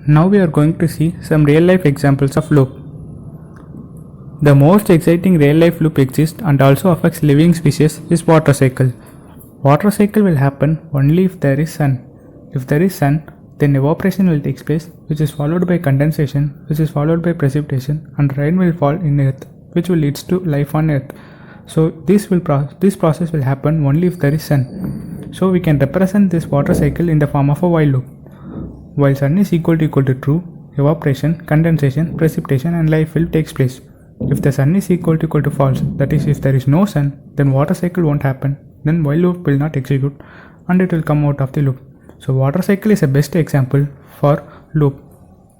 Now we are going to see some real life examples of loop. The most exciting real life loop exists and also affects living species is water cycle. Water cycle will happen only if there is sun. If there is sun, then evaporation will take place, which is followed by condensation, which is followed by precipitation, and rain will fall in earth, which will lead to life on earth. So this process will happen only if there is sun. So we can represent this water cycle in the form of a while loop. While sun is equal to true, evaporation, condensation, precipitation and life will take place. If the sun is equal to false, that is if there is no sun, then water cycle won't happen, then while loop will not execute and it will come out of the loop. So water cycle is a best example for loop.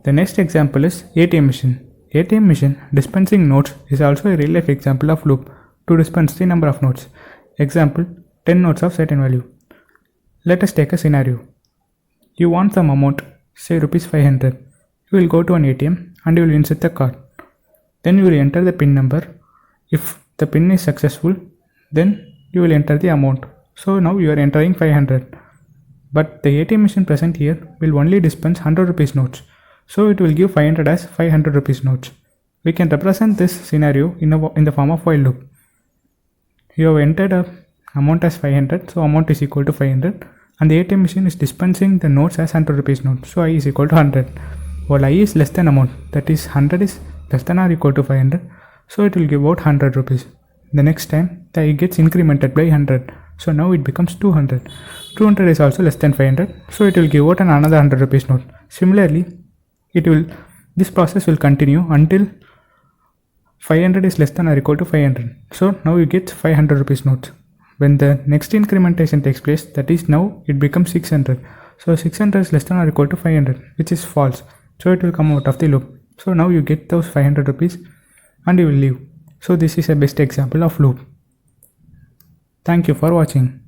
The next example is ATM machine. ATM machine dispensing notes is also a real life example of loop to dispense the number of notes. Example, 10 notes of certain value. Let us take a scenario. You want some amount, say rupees 500. You will go to an ATM and you will insert the card. Then you will enter the PIN number. If the PIN is successful, then you will enter the amount. So now you are entering 500. But the ATM machine present here will only dispense 100 rupees notes. So it will give 500 as 500 rupees notes. We can represent this scenario in the form of while loop. You have entered a amount as 500, so amount is equal to 500. And the ATM machine is dispensing the notes as 100 rupees note, so I is equal to 100. While I is less than amount, that is 100 is less than or equal to 500, so it will give out 100 rupees. The next time the I gets incremented by 100, so now it becomes 200. 200 is also less than 500, so it will give out another 100 rupees note. Similarly, this process will continue until 500 is less than or equal to 500. So now you get 500 rupees notes. When the next incrementation takes place, that is now it becomes 600. So 600 is less than or equal to 500, which is false. So it will come out of the loop. So now you get those 500 rupees and you will leave. So this is a best example of loop. Thank you for watching.